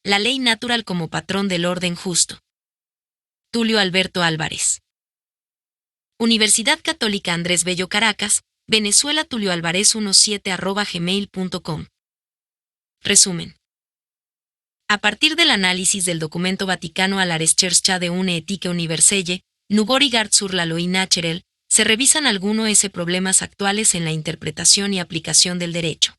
La ley natural como patrón del orden justo. Tulio Alberto Álvarez. Universidad Católica Andrés Bello Caracas, Venezuela. Tulio Álvarez 17@gmail.com. Resumen. A partir del análisis del documento Vaticano a la Recherche de une éthique universelle, nous regard sur la loi naturelle, se revisan algunos problemas actuales en la interpretación y aplicación del derecho.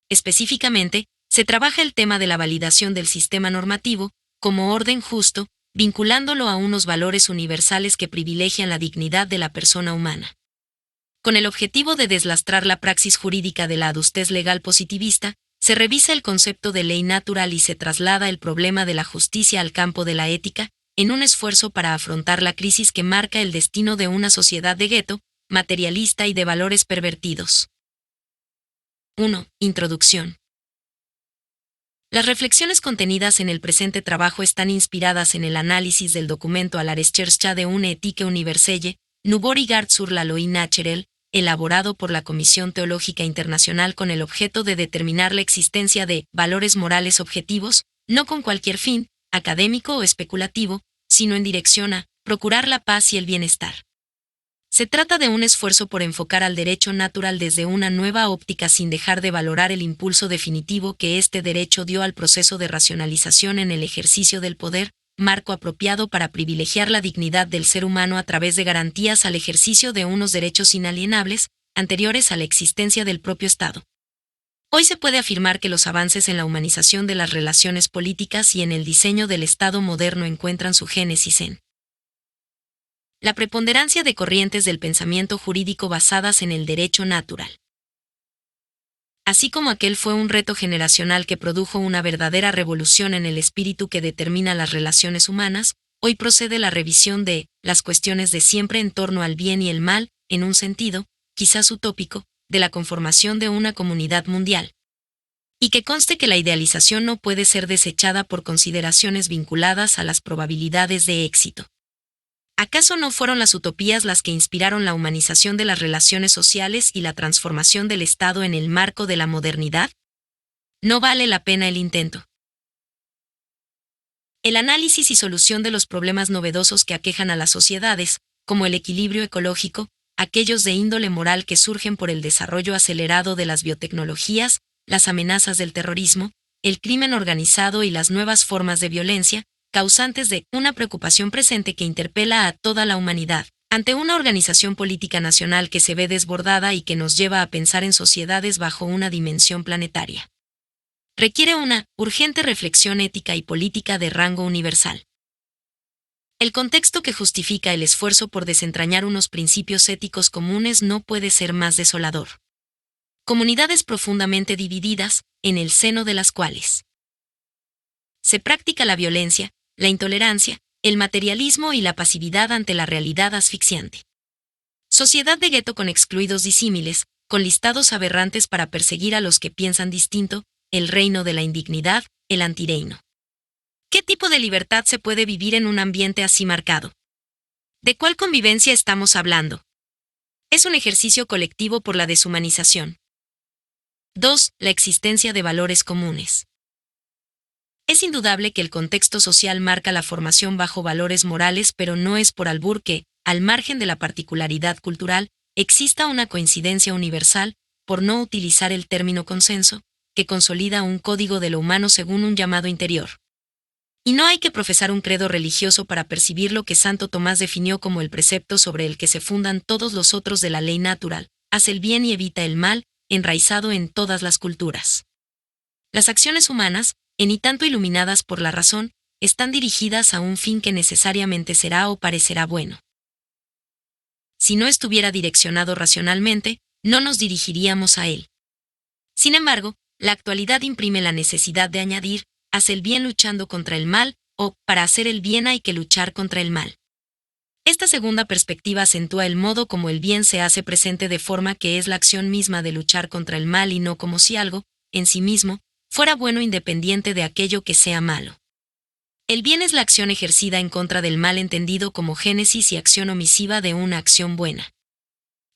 Específicamente, se trabaja el tema de la validación del sistema normativo como orden justo, vinculándolo a unos valores universales que privilegian la dignidad de la persona humana. Con el objetivo de deslastrar la praxis jurídica de la adustez legal positivista, se revisa el concepto de ley natural y se traslada el problema de la justicia al campo de la ética, en un esfuerzo para afrontar la crisis que marca el destino de una sociedad de gueto, materialista y de valores pervertidos. 1. Introducción. Las reflexiones contenidas en el presente trabajo están inspiradas en el análisis del documento a la Recherche de une éthique universelle, nous regard sur la loi naturelle, elaborado por la Comisión Teológica Internacional con el objeto de determinar la existencia de valores morales objetivos, no con cualquier fin, académico o especulativo, sino en dirección a procurar la paz y el bienestar. Se trata de un esfuerzo por enfocar al derecho natural desde una nueva óptica sin dejar de valorar el impulso definitivo que este derecho dio al proceso de racionalización en el ejercicio del poder, marco apropiado para privilegiar la dignidad del ser humano a través de garantías al ejercicio de unos derechos inalienables, anteriores a la existencia del propio Estado. Hoy se puede afirmar que los avances en la humanización de las relaciones políticas y en el diseño del Estado moderno encuentran su génesis en la preponderancia de corrientes del pensamiento jurídico basadas en el derecho natural. Así como aquel fue un reto generacional que produjo una verdadera revolución en el espíritu que determina las relaciones humanas, hoy procede la revisión de las cuestiones de siempre en torno al bien y el mal, en un sentido, quizás utópico, de la conformación de una comunidad mundial. Y que conste que la idealización no puede ser desechada por consideraciones vinculadas a las probabilidades de éxito. ¿Acaso no fueron las utopías las que inspiraron la humanización de las relaciones sociales y la transformación del Estado en el marco de la modernidad? No vale la pena el intento. El análisis y solución de los problemas novedosos que aquejan a las sociedades, como el equilibrio ecológico, aquellos de índole moral que surgen por el desarrollo acelerado de las biotecnologías, las amenazas del terrorismo, el crimen organizado y las nuevas formas de violencia, causantes de una preocupación presente que interpela a toda la humanidad, ante una organización política nacional que se ve desbordada y que nos lleva a pensar en sociedades bajo una dimensión planetaria. Requiere una urgente reflexión ética y política de rango universal. El contexto que justifica el esfuerzo por desentrañar unos principios éticos comunes no puede ser más desolador. Comunidades profundamente divididas, en el seno de las cuales se practica la violencia, la intolerancia, el materialismo y la pasividad ante la realidad asfixiante. Sociedad de gueto con excluidos disímiles, con listados aberrantes para perseguir a los que piensan distinto, el reino de la indignidad, el antireino. ¿Qué tipo de libertad se puede vivir en un ambiente así marcado? ¿De cuál convivencia estamos hablando? Es un ejercicio colectivo por la deshumanización. 2. La existencia de valores comunes. Es indudable que el contexto social marca la formación bajo valores morales, pero no es por albur que, al margen de la particularidad cultural, exista una coincidencia universal, por no utilizar el término consenso, que consolida un código de lo humano según un llamado interior. Y no hay que profesar un credo religioso para percibir lo que Santo Tomás definió como el precepto sobre el que se fundan todos los otros de la ley natural: haz el bien y evita el mal, enraizado en todas las culturas. Las acciones humanas, en y tanto iluminadas por la razón, están dirigidas a un fin que necesariamente será o parecerá bueno. Si no estuviera direccionado racionalmente, no nos dirigiríamos a él. Sin embargo, la actualidad imprime la necesidad de añadir: haz el bien luchando contra el mal, o para hacer el bien hay que luchar contra el mal. Esta segunda perspectiva acentúa el modo como el bien se hace presente, de forma que es la acción misma de luchar contra el mal y no como si algo, en sí mismo, fuera bueno independiente de aquello que sea malo. El bien es la acción ejercida en contra del mal, entendido como génesis y acción omisiva de una acción buena.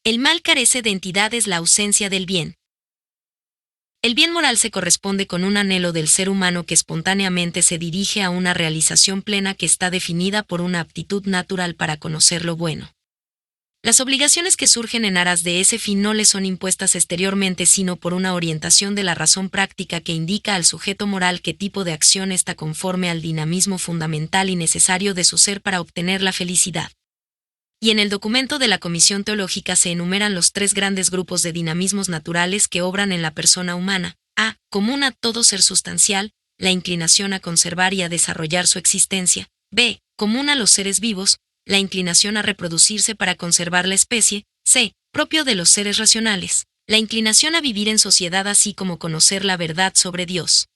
El mal carece de entidad, es la ausencia del bien. El bien moral se corresponde con un anhelo del ser humano que espontáneamente se dirige a una realización plena que está definida por una aptitud natural para conocer lo bueno. Las obligaciones que surgen en aras de ese fin no le son impuestas exteriormente sino por una orientación de la razón práctica que indica al sujeto moral qué tipo de acción está conforme al dinamismo fundamental y necesario de su ser para obtener la felicidad. Y en el documento de la Comisión Teológica se enumeran los tres grandes grupos de dinamismos naturales que obran en la persona humana. A. Común a todo ser sustancial, la inclinación a conservar y a desarrollar su existencia. B. Común a los seres vivos, la inclinación a reproducirse para conservar la especie. C. Propio de los seres racionales, la inclinación a vivir en sociedad así como conocer la verdad sobre Dios.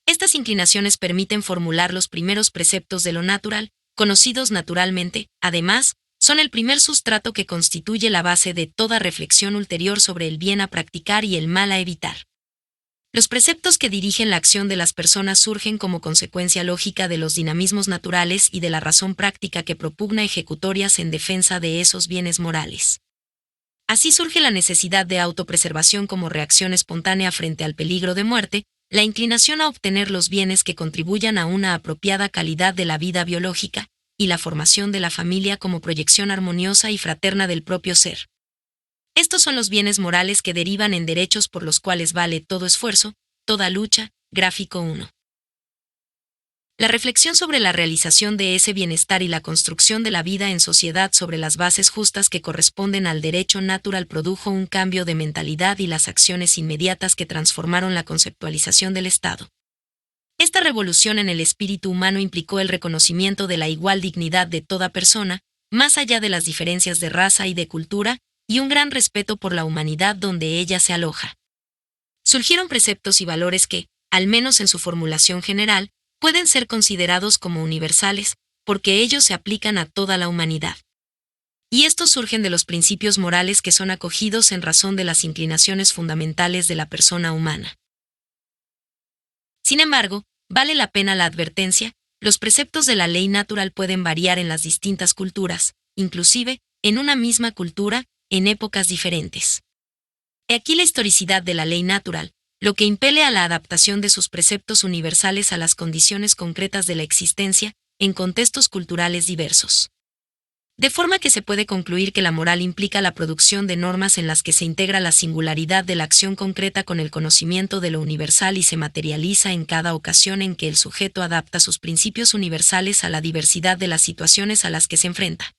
Estas inclinaciones permiten formular los primeros preceptos de lo natural, conocidos naturalmente, además, son el primer sustrato que constituye la base de toda reflexión ulterior sobre el bien a practicar y el mal a evitar. Los preceptos que dirigen la acción de las personas surgen como consecuencia lógica de los dinamismos naturales y de la razón práctica que propugna ejecutorias en defensa de esos bienes morales. Así surge la necesidad de autopreservación como reacción espontánea frente al peligro de muerte, la inclinación a obtener los bienes que contribuyan a una apropiada calidad de la vida biológica, y la formación de la familia como proyección armoniosa y fraterna del propio ser. Estos son los bienes morales que derivan en derechos por los cuales vale todo esfuerzo, toda lucha. Gráfico 1. La reflexión sobre la realización de ese bienestar y la construcción de la vida en sociedad sobre las bases justas que corresponden al derecho natural produjo un cambio de mentalidad y las acciones inmediatas que transformaron la conceptualización del Estado. Esta revolución en el espíritu humano implicó el reconocimiento de la igual dignidad de toda persona, más allá de las diferencias de raza y de cultura, y un gran respeto por la humanidad donde ella se aloja. Surgieron preceptos y valores que, al menos en su formulación general, pueden ser considerados como universales, porque ellos se aplican a toda la humanidad. Y estos surgen de los principios morales que son acogidos en razón de las inclinaciones fundamentales de la persona humana. Sin embargo, vale la pena la advertencia, los preceptos de la ley natural pueden variar en las distintas culturas, inclusive, en una misma cultura, en épocas diferentes. He aquí la historicidad de la ley natural, lo que impele a la adaptación de sus preceptos universales a las condiciones concretas de la existencia, en contextos culturales diversos. De forma que se puede concluir que la moral implica la producción de normas en las que se integra la singularidad de la acción concreta con el conocimiento de lo universal y se materializa en cada ocasión en que el sujeto adapta sus principios universales a la diversidad de las situaciones a las que se enfrenta.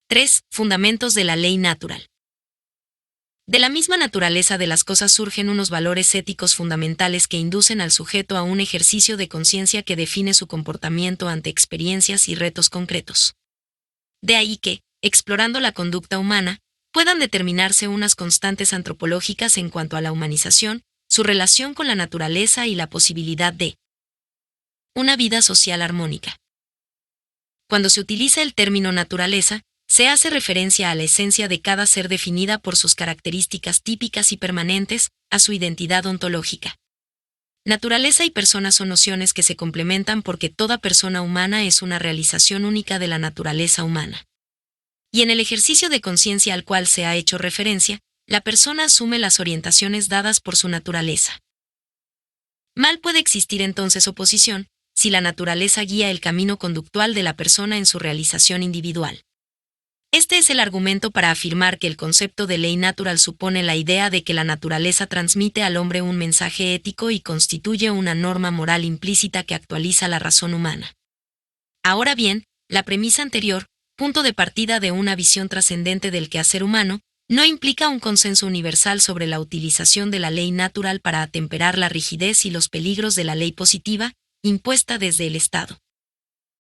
3. Fundamentos de la ley natural. De la misma naturaleza de las cosas surgen unos valores éticos fundamentales que inducen al sujeto a un ejercicio de conciencia que define su comportamiento ante experiencias y retos concretos. De ahí que, explorando la conducta humana, puedan determinarse unas constantes antropológicas en cuanto a la humanización, su relación con la naturaleza y la posibilidad de una vida social armónica. Cuando se utiliza el término naturaleza, se hace referencia a la esencia de cada ser definida por sus características típicas y permanentes, a su identidad ontológica. Naturaleza y persona son nociones que se complementan porque toda persona humana es una realización única de la naturaleza humana. Y en el ejercicio de conciencia al cual se ha hecho referencia, la persona asume las orientaciones dadas por su naturaleza. Mal puede existir entonces oposición, si la naturaleza guía el camino conductual de la persona en su realización individual. Este es el argumento para afirmar que el concepto de ley natural supone la idea de que la naturaleza transmite al hombre un mensaje ético y constituye una norma moral implícita que actualiza la razón humana. Ahora bien, la premisa anterior, punto de partida de una visión trascendente del quehacer humano, no implica un consenso universal sobre la utilización de la ley natural para atemperar la rigidez y los peligros de la ley positiva, impuesta desde el Estado.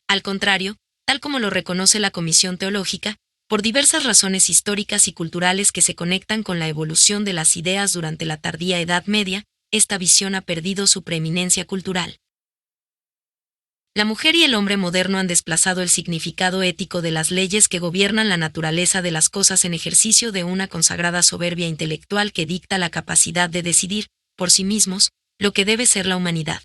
Al contrario, tal como lo reconoce la Comisión Teológica, por diversas razones históricas y culturales que se conectan con la evolución de las ideas durante la tardía Edad Media, esta visión ha perdido su preeminencia cultural. La mujer y el hombre moderno han desplazado el significado ético de las leyes que gobiernan la naturaleza de las cosas en ejercicio de una consagrada soberbia intelectual que dicta la capacidad de decidir, por sí mismos, lo que debe ser la humanidad.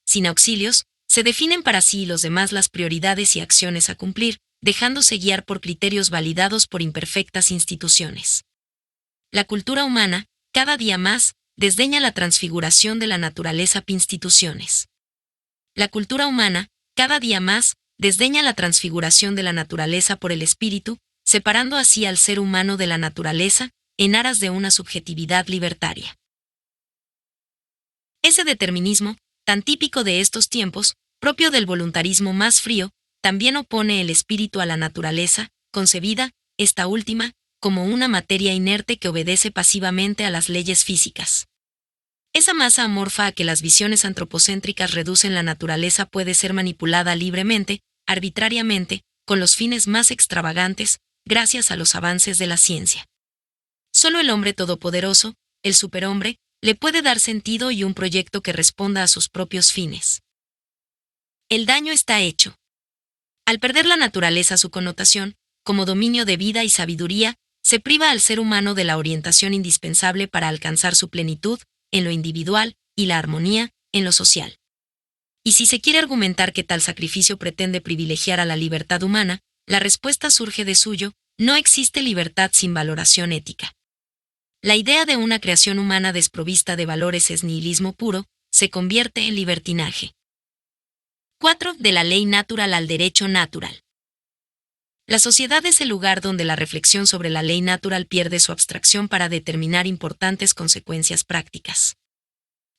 Sin auxilios, se definen para sí y los demás las prioridades y acciones a cumplir, dejándose guiar por criterios validados por imperfectas instituciones. La cultura humana, cada día más, desdeña la transfiguración de la naturaleza p. Instituciones. La cultura humana, cada día más, desdeña la transfiguración de la naturaleza por el espíritu, separando así al ser humano de la naturaleza, en aras de una subjetividad libertaria. Ese determinismo, tan típico de estos tiempos, propio del voluntarismo más frío, también opone el espíritu a la naturaleza, concebida, esta última, como una materia inerte que obedece pasivamente a las leyes físicas. Esa masa amorfa a que las visiones antropocéntricas reducen la naturaleza puede ser manipulada libremente, arbitrariamente, con los fines más extravagantes, gracias a los avances de la ciencia. Solo el hombre todopoderoso, el superhombre, le puede dar sentido y un proyecto que responda a sus propios fines. El daño está hecho. Al perder la naturaleza su connotación, como dominio de vida y sabiduría, se priva al ser humano de la orientación indispensable para alcanzar su plenitud, en lo individual, y la armonía, en lo social. Y si se quiere argumentar que tal sacrificio pretende privilegiar a la libertad humana, la respuesta surge de suyo: no existe libertad sin valoración ética. La idea de una creación humana desprovista de valores es nihilismo puro, se convierte en libertinaje. 4. De la ley natural al derecho natural. La sociedad es el lugar donde la reflexión sobre la ley natural pierde su abstracción para determinar importantes consecuencias prácticas.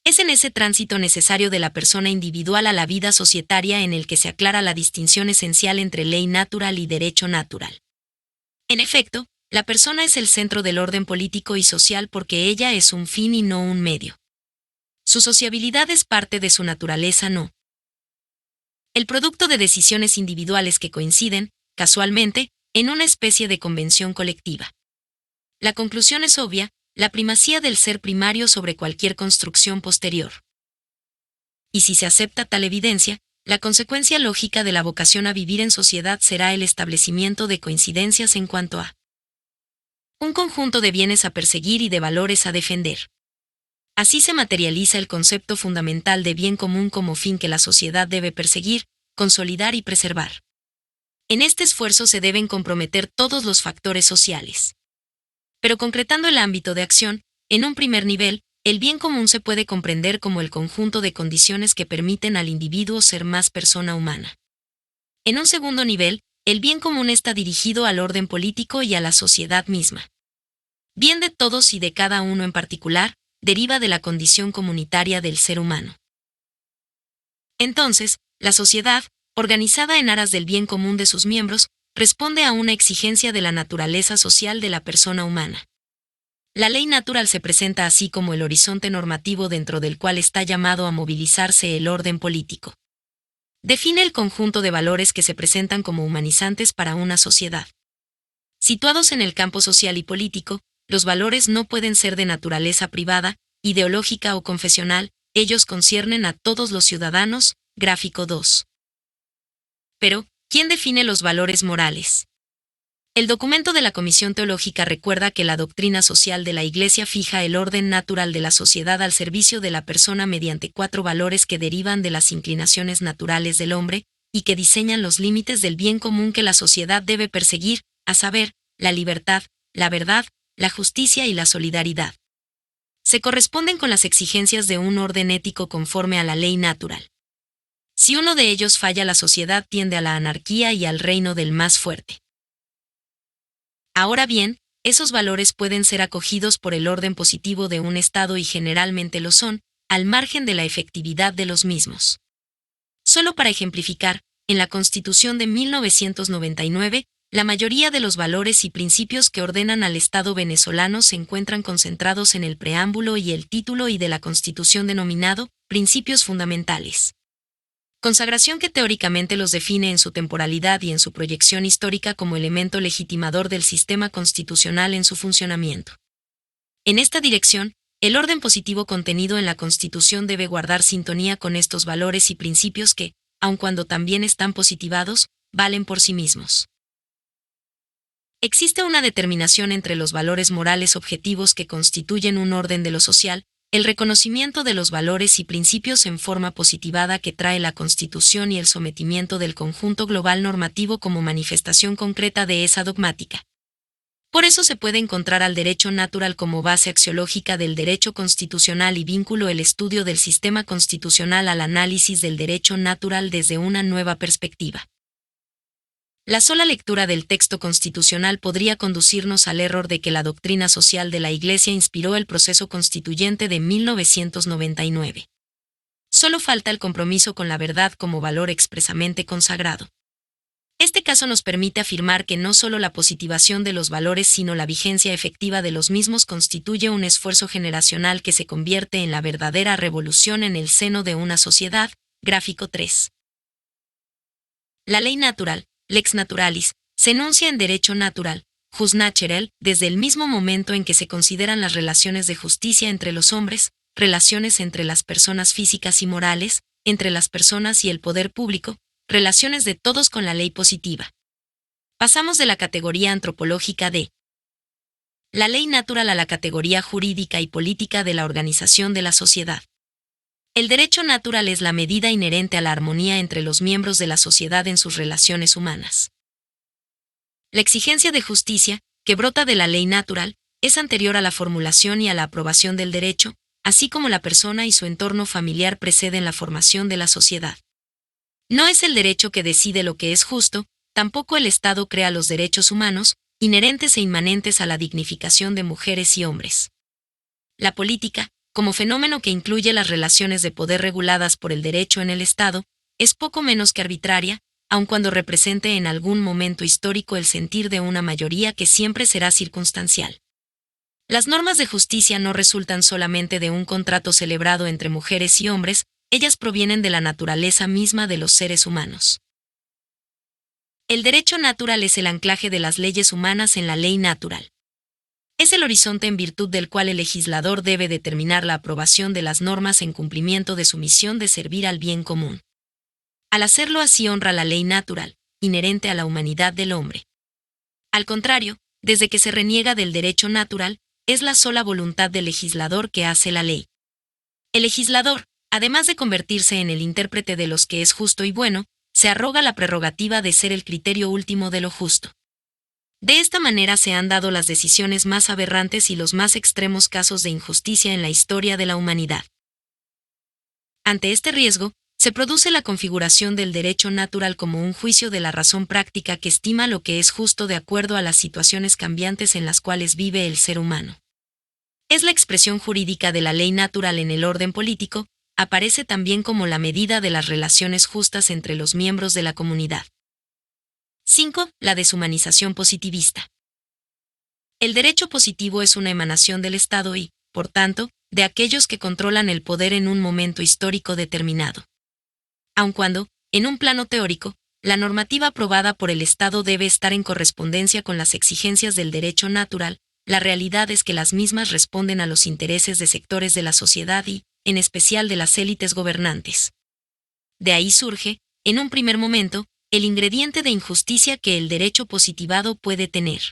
Es en ese tránsito necesario de la persona individual a la vida societaria en el que se aclara la distinción esencial entre ley natural y derecho natural. En efecto, la persona es el centro del orden político y social porque ella es un fin y no un medio. Su sociabilidad es parte de su naturaleza, no el producto de decisiones individuales que coinciden, casualmente, en una especie de convención colectiva. La conclusión es obvia: la primacía del ser primario sobre cualquier construcción posterior. Y si se acepta tal evidencia, la consecuencia lógica de la vocación a vivir en sociedad será el establecimiento de coincidencias en cuanto a un conjunto de bienes a perseguir y de valores a defender. Así se materializa el concepto fundamental de bien común como fin que la sociedad debe perseguir, consolidar y preservar. En este esfuerzo se deben comprometer todos los factores sociales. Pero concretando el ámbito de acción, en un primer nivel, el bien común se puede comprender como el conjunto de condiciones que permiten al individuo ser más persona humana. En un segundo nivel, el bien común está dirigido al orden político y a la sociedad misma. Bien de todos y de cada uno en particular, deriva de la condición comunitaria del ser humano. Entonces, la sociedad, organizada en aras del bien común de sus miembros, responde a una exigencia de la naturaleza social de la persona humana. La ley natural se presenta así como el horizonte normativo dentro del cual está llamado a movilizarse el orden político. Define el conjunto de valores que se presentan como humanizantes para una sociedad. Situados en el campo social y político, los valores no pueden ser de naturaleza privada, ideológica o confesional, ellos conciernen a todos los ciudadanos. Gráfico 2. Pero, ¿quién define los valores morales? El documento de la Comisión Teológica recuerda que la doctrina social de la Iglesia fija el orden natural de la sociedad al servicio de la persona mediante 4 valores que derivan de las inclinaciones naturales del hombre, y que diseñan los límites del bien común que la sociedad debe perseguir, a saber, la libertad, la verdad, la justicia y la solidaridad. Se corresponden con las exigencias de un orden ético conforme a la ley natural. Si uno de ellos falla, la sociedad tiende a la anarquía y al reino del más fuerte. Ahora bien, esos valores pueden ser acogidos por el orden positivo de un Estado y generalmente lo son, al margen de la efectividad de los mismos. Solo para ejemplificar, en la Constitución de 1999, la mayoría de los valores y principios que ordenan al Estado venezolano se encuentran concentrados en el preámbulo y el título y de la Constitución denominado Principios Fundamentales. Consagración que teóricamente los define en su temporalidad y en su proyección histórica como elemento legitimador del sistema constitucional en su funcionamiento. En esta dirección, el orden positivo contenido en la Constitución debe guardar sintonía con estos valores y principios que, aun cuando también están positivados, valen por sí mismos. Existe una determinación entre los valores morales objetivos que constituyen un orden de lo social, el reconocimiento de los valores y principios en forma positivada que trae la Constitución y el sometimiento del conjunto global normativo como manifestación concreta de esa dogmática. Por eso se puede encontrar al derecho natural como base axiológica del derecho constitucional y vínculo el estudio del sistema constitucional al análisis del derecho natural desde una nueva perspectiva. La sola lectura del texto constitucional podría conducirnos al error de que la doctrina social de la Iglesia inspiró el proceso constituyente de 1999. Solo falta el compromiso con la verdad como valor expresamente consagrado. Este caso nos permite afirmar que no solo la positivación de los valores sino la vigencia efectiva de los mismos constituye un esfuerzo generacional que se convierte en la verdadera revolución en el seno de una sociedad. Gráfico 3. La ley natural, lex naturalis, se enuncia en derecho natural, jus naturel, desde el mismo momento en que se consideran las relaciones de justicia entre los hombres, relaciones entre las personas físicas y morales, entre las personas y el poder público, relaciones de todos con la ley positiva. Pasamos de la categoría antropológica de la ley natural a la categoría jurídica y política de la organización de la sociedad. El derecho natural es la medida inherente a la armonía entre los miembros de la sociedad en sus relaciones humanas. La exigencia de justicia, que brota de la ley natural, es anterior a la formulación y a la aprobación del derecho, así como la persona y su entorno familiar preceden la formación de la sociedad. No es el derecho que decide lo que es justo, tampoco el Estado crea los derechos humanos, inherentes e inmanentes a la dignificación de mujeres y hombres. La política, como fenómeno que incluye las relaciones de poder reguladas por el derecho en el Estado, es poco menos que arbitraria, aun cuando represente en algún momento histórico el sentir de una mayoría que siempre será circunstancial. Las normas de justicia no resultan solamente de un contrato celebrado entre mujeres y hombres, ellas provienen de la naturaleza misma de los seres humanos. El derecho natural es el anclaje de las leyes humanas en la ley natural. Es el horizonte en virtud del cual el legislador debe determinar la aprobación de las normas en cumplimiento de su misión de servir al bien común. Al hacerlo así honra la ley natural, inherente a la humanidad del hombre. Al contrario, desde que se reniega del derecho natural, es la sola voluntad del legislador que hace la ley. El legislador, además de convertirse en el intérprete de los que es justo y bueno, se arroga la prerrogativa de ser el criterio último de lo justo. De esta manera se han dado las decisiones más aberrantes y los más extremos casos de injusticia en la historia de la humanidad. Ante este riesgo, se produce la configuración del derecho natural como un juicio de la razón práctica que estima lo que es justo de acuerdo a las situaciones cambiantes en las cuales vive el ser humano. Es la expresión jurídica de la ley natural en el orden político, aparece también como la medida de las relaciones justas entre los miembros de la comunidad. 5. La deshumanización positivista. El derecho positivo es una emanación del Estado y, por tanto, de aquellos que controlan el poder en un momento histórico determinado. Aun cuando, en un plano teórico, la normativa aprobada por el Estado debe estar en correspondencia con las exigencias del derecho natural, la realidad es que las mismas responden a los intereses de sectores de la sociedad y, en especial de las élites gobernantes. De ahí surge, en un primer momento, el ingrediente de injusticia que el derecho positivado puede tener.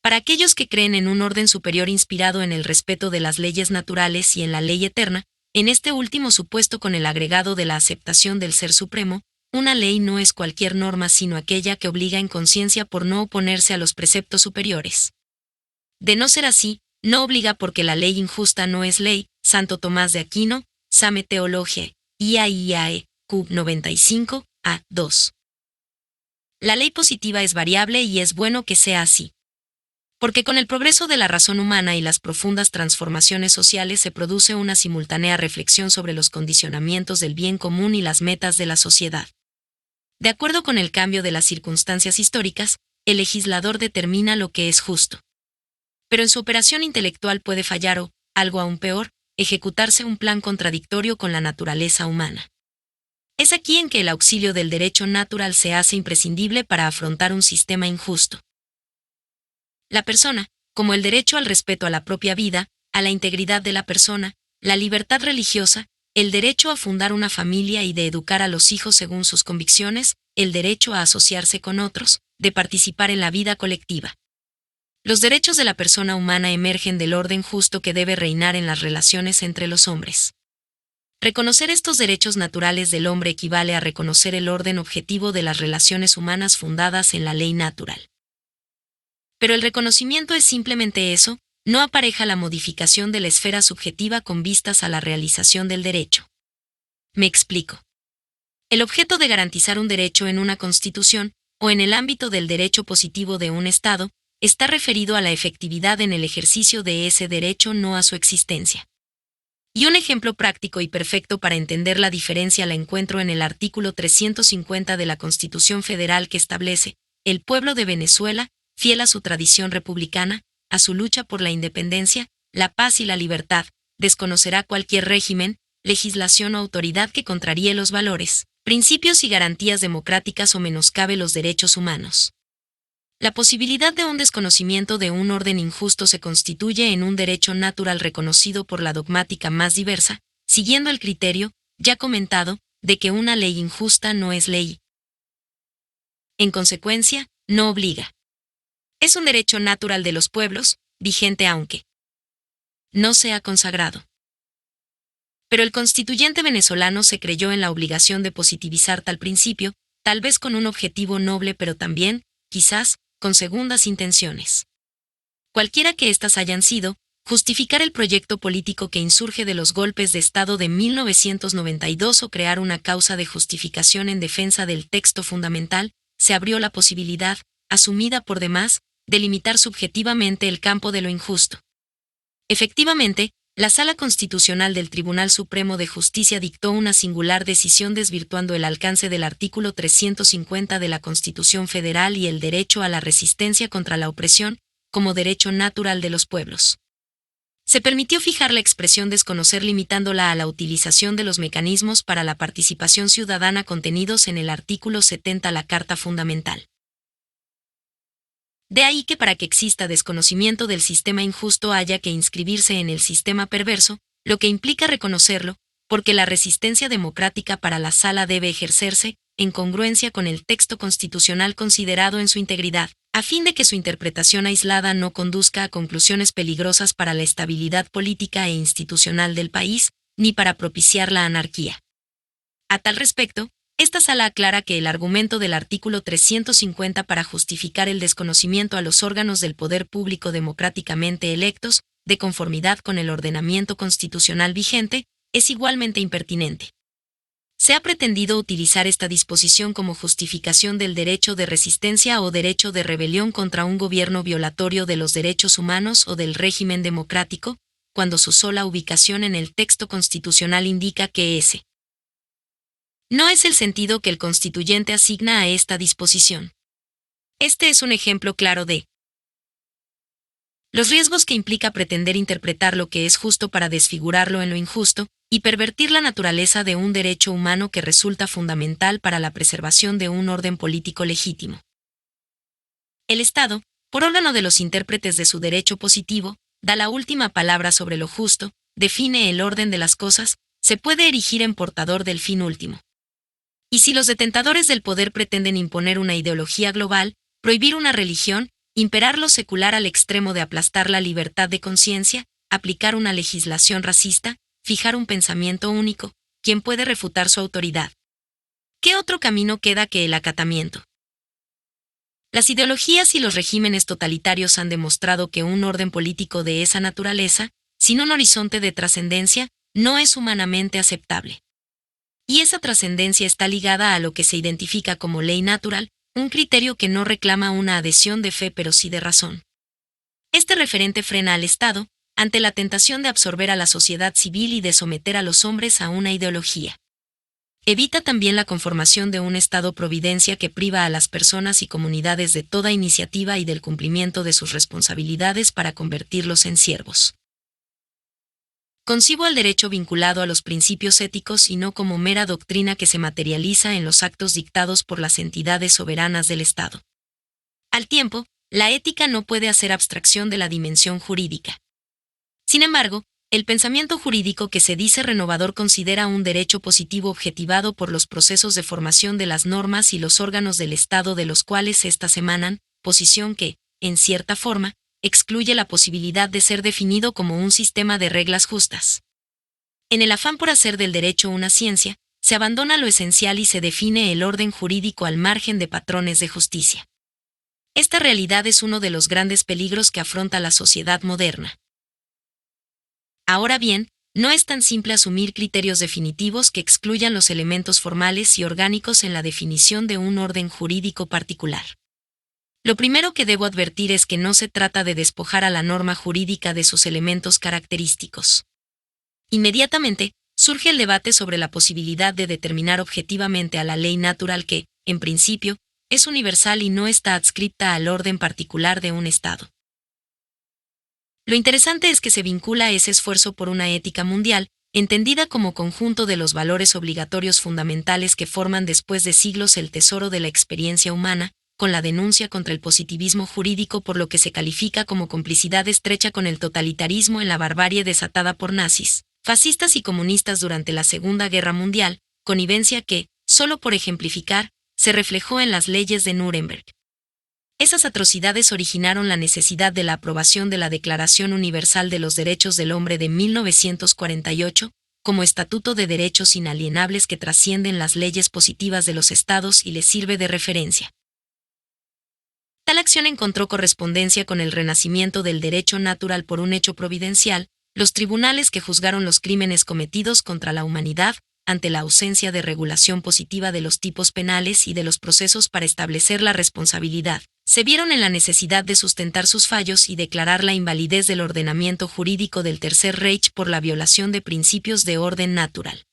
Para aquellos que creen en un orden superior inspirado en el respeto de las leyes naturales y en la ley eterna, en este último supuesto con el agregado de la aceptación del Ser Supremo, una ley no es cualquier norma sino aquella que obliga en conciencia por no oponerse a los preceptos superiores. De no ser así, no obliga porque la ley injusta no es ley. Santo Tomás de Aquino, Same Theologiae, IAIAE, Q 95, A 2. La ley positiva es variable y es bueno que sea así. Porque con el progreso de la razón humana y las profundas transformaciones sociales se produce una simultánea reflexión sobre los condicionamientos del bien común y las metas de la sociedad. De acuerdo con el cambio de las circunstancias históricas, el legislador determina lo que es justo. Pero en su operación intelectual puede fallar o, algo aún peor, ejecutarse un plan contradictorio con la naturaleza humana. Es aquí en que el auxilio del derecho natural se hace imprescindible para afrontar un sistema injusto. La persona, como el derecho al respeto a la propia vida, a la integridad de la persona, la libertad religiosa, el derecho a fundar una familia y de educar a los hijos según sus convicciones, el derecho a asociarse con otros, de participar en la vida colectiva. Los derechos de la persona humana emergen del orden justo que debe reinar en las relaciones entre los hombres. Reconocer estos derechos naturales del hombre equivale a reconocer el orden objetivo de las relaciones humanas fundadas en la ley natural. Pero el reconocimiento es simplemente eso, no apareja la modificación de la esfera subjetiva con vistas a la realización del derecho. Me explico. El objeto de garantizar un derecho en una Constitución, o en el ámbito del derecho positivo de un Estado, está referido a la efectividad en el ejercicio de ese derecho, no a su existencia. Y un ejemplo práctico y perfecto para entender la diferencia la encuentro en el artículo 350 de la Constitución Federal, que establece: el pueblo de Venezuela, fiel a su tradición republicana, a su lucha por la independencia, la paz y la libertad, desconocerá cualquier régimen, legislación o autoridad que contraríe los valores, principios y garantías democráticas o menoscabe los derechos humanos. La posibilidad de un desconocimiento de un orden injusto se constituye en un derecho natural reconocido por la dogmática más diversa, siguiendo el criterio, ya comentado, de que una ley injusta no es ley. En consecuencia, no obliga. Es un derecho natural de los pueblos, vigente aunque no sea consagrado. Pero el constituyente venezolano se creyó en la obligación de positivizar tal principio, tal vez con un objetivo noble, pero también, quizás, con segundas intenciones. Cualquiera que éstas hayan sido, justificar el proyecto político que insurge de los golpes de Estado de 1992 o crear una causa de justificación en defensa del texto fundamental, se abrió la posibilidad, asumida por demás, de limitar subjetivamente el campo de lo injusto. Efectivamente, la Sala Constitucional del Tribunal Supremo de Justicia dictó una singular decisión desvirtuando el alcance del artículo 350 de la Constitución Federal y el derecho a la resistencia contra la opresión, como derecho natural de los pueblos. Se permitió fijar la expresión desconocer limitándola a la utilización de los mecanismos para la participación ciudadana contenidos en el artículo 70 de la Carta Fundamental. De ahí que para que exista desconocimiento del sistema injusto haya que inscribirse en el sistema perverso, lo que implica reconocerlo, porque la resistencia democrática para la Sala debe ejercerse, en congruencia con el texto constitucional considerado en su integridad, a fin de que su interpretación aislada no conduzca a conclusiones peligrosas para la estabilidad política e institucional del país, ni para propiciar la anarquía. A tal respecto, esta Sala aclara que el argumento del artículo 350 para justificar el desconocimiento a los órganos del poder público democráticamente electos, de conformidad con el ordenamiento constitucional vigente, es igualmente impertinente. Se ha pretendido utilizar esta disposición como justificación del derecho de resistencia o derecho de rebelión contra un gobierno violatorio de los derechos humanos o del régimen democrático, cuando su sola ubicación en el texto constitucional indica que ese no es el sentido que el constituyente asigna a esta disposición. Este es un ejemplo claro de los riesgos que implica pretender interpretar lo que es justo para desfigurarlo en lo injusto, y pervertir la naturaleza de un derecho humano que resulta fundamental para la preservación de un orden político legítimo. El Estado, por órgano de los intérpretes de su derecho positivo, da la última palabra sobre lo justo, define el orden de las cosas, se puede erigir en portador del fin último. Y si los detentadores del poder pretenden imponer una ideología global, prohibir una religión, imperar lo secular al extremo de aplastar la libertad de conciencia, aplicar una legislación racista, fijar un pensamiento único, ¿quién puede refutar su autoridad? ¿Qué otro camino queda que el acatamiento? Las ideologías y los regímenes totalitarios han demostrado que un orden político de esa naturaleza, sin un horizonte de trascendencia, no es humanamente aceptable. Y esa trascendencia está ligada a lo que se identifica como ley natural, un criterio que no reclama una adhesión de fe pero sí de razón. Este referente frena al Estado, ante la tentación de absorber a la sociedad civil y de someter a los hombres a una ideología. Evita también la conformación de un Estado-providencia que priva a las personas y comunidades de toda iniciativa y del cumplimiento de sus responsabilidades para convertirlos en siervos. Concibo al derecho vinculado a los principios éticos y no como mera doctrina que se materializa en los actos dictados por las entidades soberanas del Estado. Al tiempo, la ética no puede hacer abstracción de la dimensión jurídica. Sin embargo, el pensamiento jurídico que se dice renovador considera un derecho positivo objetivado por los procesos de formación de las normas y los órganos del Estado de los cuales éstas emanan, posición que, en cierta forma, excluye la posibilidad de ser definido como un sistema de reglas justas. En el afán por hacer del derecho una ciencia, se abandona lo esencial y se define el orden jurídico al margen de patrones de justicia. Esta realidad es uno de los grandes peligros que afronta la sociedad moderna. Ahora bien, no es tan simple asumir criterios definitivos que excluyan los elementos formales y orgánicos en la definición de un orden jurídico particular. Lo primero que debo advertir es que no se trata de despojar a la norma jurídica de sus elementos característicos. Inmediatamente, surge el debate sobre la posibilidad de determinar objetivamente a la ley natural que, en principio, es universal y no está adscripta al orden particular de un Estado. Lo interesante es que se vincula a ese esfuerzo por una ética mundial, entendida como conjunto de los valores obligatorios fundamentales que forman después de siglos el tesoro de la experiencia humana, con la denuncia contra el positivismo jurídico por lo que se califica como complicidad estrecha con el totalitarismo en la barbarie desatada por nazis, fascistas y comunistas durante la Segunda Guerra Mundial, connivencia que, solo por ejemplificar, se reflejó en las leyes de Nuremberg. Esas atrocidades originaron la necesidad de la aprobación de la Declaración Universal de los Derechos del Hombre de 1948, como estatuto de derechos inalienables que trascienden las leyes positivas de los estados y les sirve de referencia. Tal acción encontró correspondencia con el renacimiento del derecho natural por un hecho providencial, los tribunales que juzgaron los crímenes cometidos contra la humanidad, ante la ausencia de regulación positiva de los tipos penales y de los procesos para establecer la responsabilidad, se vieron en la necesidad de sustentar sus fallos y declarar la invalidez del ordenamiento jurídico del Tercer Reich por la violación de principios de orden natural.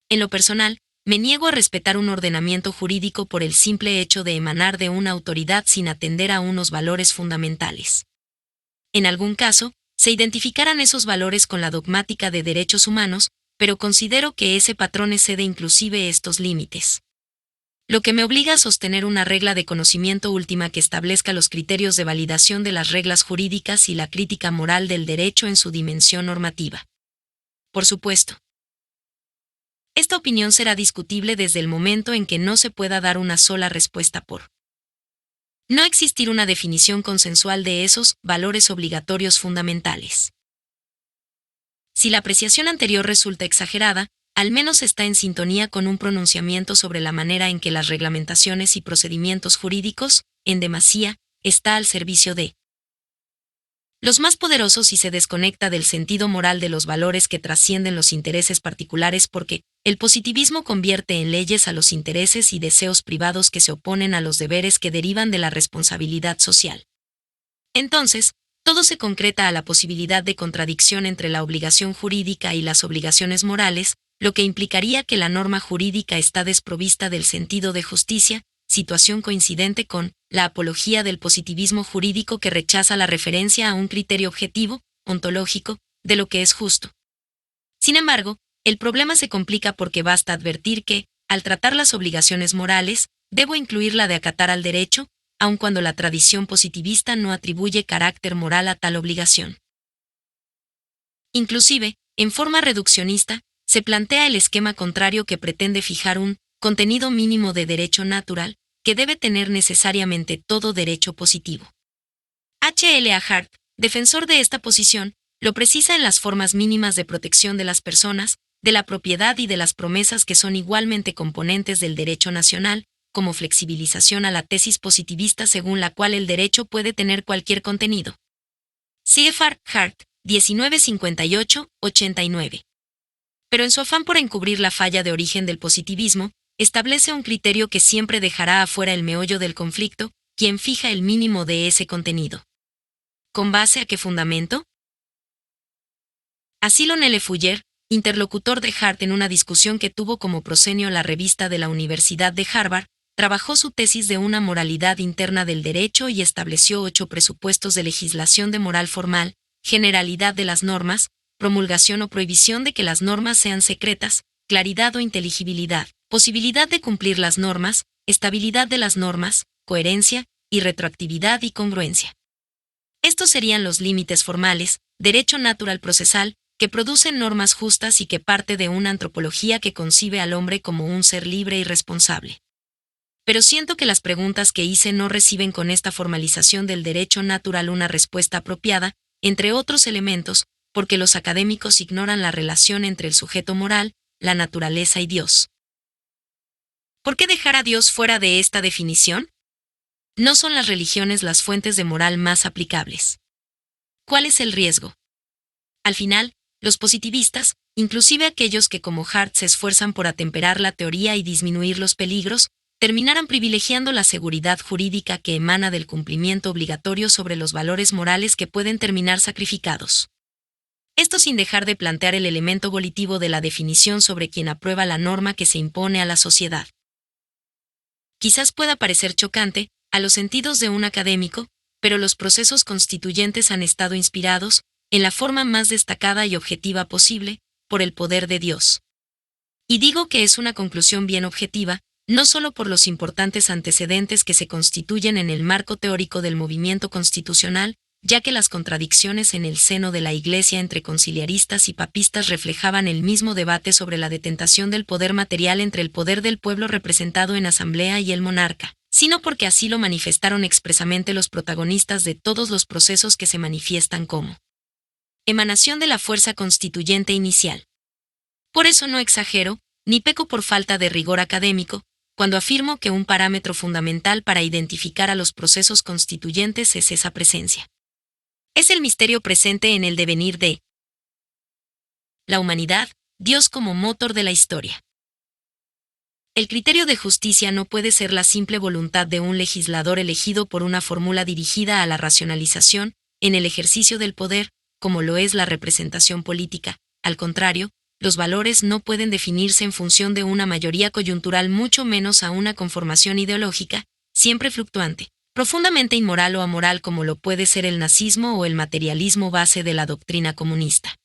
En lo personal, me niego a respetar un ordenamiento jurídico por el simple hecho de emanar de una autoridad sin atender a unos valores fundamentales. En algún caso, se identificarán esos valores con la dogmática de derechos humanos, pero considero que ese patrón excede inclusive estos límites. Lo que me obliga a sostener una regla de conocimiento última que establezca los criterios de validación de las reglas jurídicas y la crítica moral del derecho en su dimensión normativa. Por supuesto, esta opinión será discutible desde el momento en que no se pueda dar una sola respuesta por no existir una definición consensual de esos valores obligatorios fundamentales. Si la apreciación anterior resulta exagerada, al menos está en sintonía con un pronunciamiento sobre la manera en que las reglamentaciones y procedimientos jurídicos, en demasía, está al servicio de los más poderosos y se desconecta del sentido moral de los valores que trascienden los intereses particulares porque el positivismo convierte en leyes a los intereses y deseos privados que se oponen a los deberes que derivan de la responsabilidad social. Entonces, todo se concreta a la posibilidad de contradicción entre la obligación jurídica y las obligaciones morales, lo que implicaría que la norma jurídica está desprovista del sentido de justicia, situación coincidente con la apología del positivismo jurídico que rechaza la referencia a un criterio objetivo, ontológico, de lo que es justo. Sin embargo, el problema se complica porque basta advertir que, al tratar las obligaciones morales, debo incluir la de acatar al derecho, aun cuando la tradición positivista no atribuye carácter moral a tal obligación. Inclusive, en forma reduccionista, se plantea el esquema contrario que pretende fijar un contenido mínimo de derecho natural, que debe tener necesariamente todo derecho positivo. H. L. A. Hart, defensor de esta posición, lo precisa en las formas mínimas de protección de las personas, de la propiedad y de las promesas que son igualmente componentes del derecho nacional, como flexibilización a la tesis positivista según la cual el derecho puede tener cualquier contenido. C.F.R. Hart, 1958-89. Pero en su afán por encubrir la falla de origen del positivismo, establece un criterio que siempre dejará afuera el meollo del conflicto, quien fija el mínimo de ese contenido. ¿Con base a qué fundamento? Así Lionel F. Fuller, interlocutor de Hart en una discusión que tuvo como proscenio la revista de la Universidad de Harvard, trabajó su tesis de una moralidad interna del derecho y estableció 8 presupuestos de legislación de moral formal, generalidad de las normas, promulgación o prohibición de que las normas sean secretas, claridad o inteligibilidad, posibilidad de cumplir las normas, estabilidad de las normas, coherencia, y retroactividad y congruencia. Estos serían los límites formales, derecho natural procesal, que producen normas justas y que parte de una antropología que concibe al hombre como un ser libre y responsable. Pero siento que las preguntas que hice no reciben con esta formalización del derecho natural una respuesta apropiada, entre otros elementos, porque los académicos ignoran la relación entre el sujeto moral, la naturaleza y Dios. ¿Por qué dejar a Dios fuera de esta definición? No son las religiones las fuentes de moral más aplicables. ¿Cuál es el riesgo? Al final, los positivistas, inclusive aquellos que como Hart se esfuerzan por atemperar la teoría y disminuir los peligros, terminarán privilegiando la seguridad jurídica que emana del cumplimiento obligatorio sobre los valores morales que pueden terminar sacrificados. Esto sin dejar de plantear el elemento volitivo de la definición sobre quien aprueba la norma que se impone a la sociedad. Quizás pueda parecer chocante, a los sentidos de un académico, pero los procesos constituyentes han estado inspirados, en la forma más destacada y objetiva posible, por el poder de Dios. Y digo que es una conclusión bien objetiva, no solo por los importantes antecedentes que se constituyen en el marco teórico del movimiento constitucional, ya que las contradicciones en el seno de la Iglesia entre conciliaristas y papistas reflejaban el mismo debate sobre la detentación del poder material entre el poder del pueblo representado en asamblea y el monarca, sino porque así lo manifestaron expresamente los protagonistas de todos los procesos que se manifiestan como emanación de la fuerza constituyente inicial. Por eso no exagero, ni peco por falta de rigor académico, cuando afirmo que un parámetro fundamental para identificar a los procesos constituyentes es esa presencia. Es el misterio presente en el devenir de la humanidad, Dios como motor de la historia. El criterio de justicia no puede ser la simple voluntad de un legislador elegido por una fórmula dirigida a la racionalización, en el ejercicio del poder, como lo es la representación política. Al contrario, los valores no pueden definirse en función de una mayoría coyuntural, mucho menos a una conformación ideológica, siempre fluctuante, profundamente inmoral o amoral como lo puede ser el nazismo o el materialismo base de la doctrina comunista.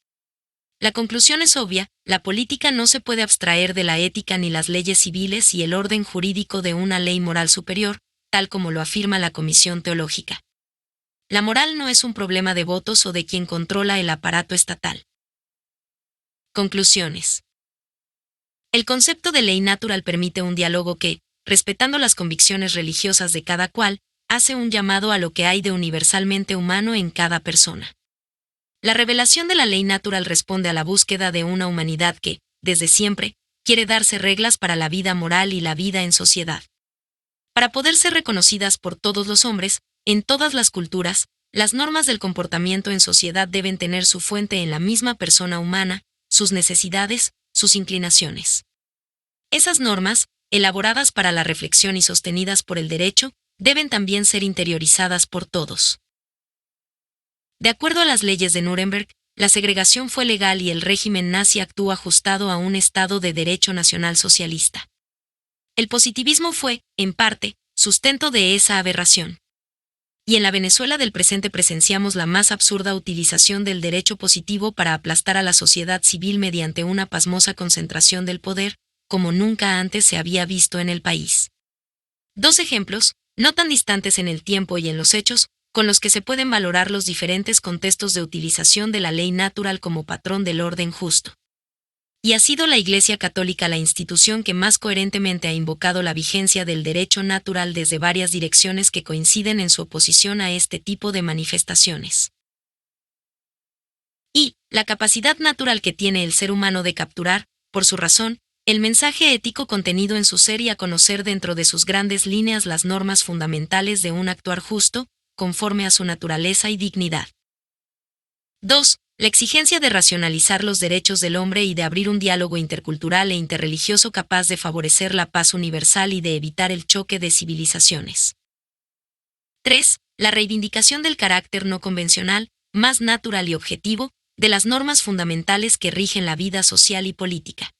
La conclusión es obvia, la política no se puede abstraer de la ética ni las leyes civiles y el orden jurídico de una ley moral superior, tal como lo afirma la Comisión Teológica. La moral no es un problema de votos o de quien controla el aparato estatal. Conclusiones. El concepto de ley natural permite un diálogo que, respetando las convicciones religiosas de cada cual, hace un llamado a lo que hay de universalmente humano en cada persona. La revelación de la ley natural responde a la búsqueda de una humanidad que, desde siempre, quiere darse reglas para la vida moral y la vida en sociedad. Para poder ser reconocidas por todos los hombres, en todas las culturas, las normas del comportamiento en sociedad deben tener su fuente en la misma persona humana, sus necesidades, sus inclinaciones. Esas normas, elaboradas para la reflexión y sostenidas por el derecho, deben también ser interiorizadas por todos. De acuerdo a las leyes de Nuremberg, la segregación fue legal y el régimen nazi actuó ajustado a un Estado de derecho nacional socialista. El positivismo fue, en parte, sustento de esa aberración. Y en la Venezuela del presente presenciamos la más absurda utilización del derecho positivo para aplastar a la sociedad civil mediante una pasmosa concentración del poder, como nunca antes se había visto en el país. Dos ejemplos, no tan distantes en el tiempo y en los hechos, con los que se pueden valorar los diferentes contextos de utilización de la ley natural como patrón del orden justo. Y ha sido la Iglesia Católica la institución que más coherentemente ha invocado la vigencia del derecho natural desde varias direcciones que coinciden en su oposición a este tipo de manifestaciones. Y, la capacidad natural que tiene el ser humano de capturar, por su razón, el mensaje ético contenido en su ser y a conocer dentro de sus grandes líneas las normas fundamentales de un actuar justo, conforme a su naturaleza y dignidad. 2. La exigencia de racionalizar los derechos del hombre y de abrir un diálogo intercultural e interreligioso capaz de favorecer la paz universal y de evitar el choque de civilizaciones. 3. La reivindicación del carácter no convencional, más natural y objetivo, de las normas fundamentales que rigen la vida social y política.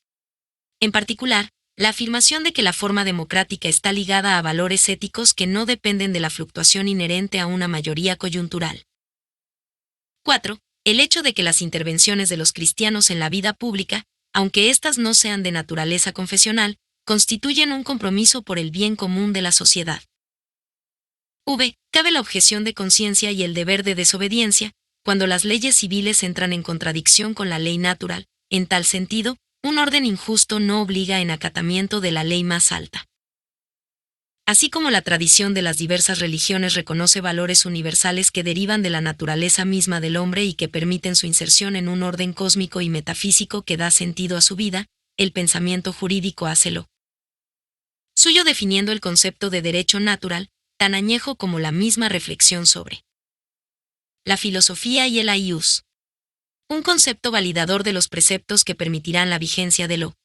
En particular, la afirmación de que la forma democrática está ligada a valores éticos que no dependen de la fluctuación inherente a una mayoría coyuntural. 4. El hecho de que las intervenciones de los cristianos en la vida pública, aunque éstas no sean de naturaleza confesional, constituyen un compromiso por el bien común de la sociedad. Cabe la objeción de conciencia y el deber de desobediencia, cuando las leyes civiles entran en contradicción con la ley natural. En tal sentido, un orden injusto no obliga en acatamiento de la ley más alta. Así como la tradición de las diversas religiones reconoce valores universales que derivan de la naturaleza misma del hombre y que permiten su inserción en un orden cósmico y metafísico que da sentido a su vida, el pensamiento jurídico hace lo suyo definiendo el concepto de derecho natural, tan añejo como la misma reflexión sobre la filosofía y el aius. Un concepto validador de los preceptos que permitirán la vigencia de lo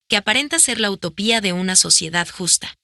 que aparenta ser la utopía de una sociedad justa.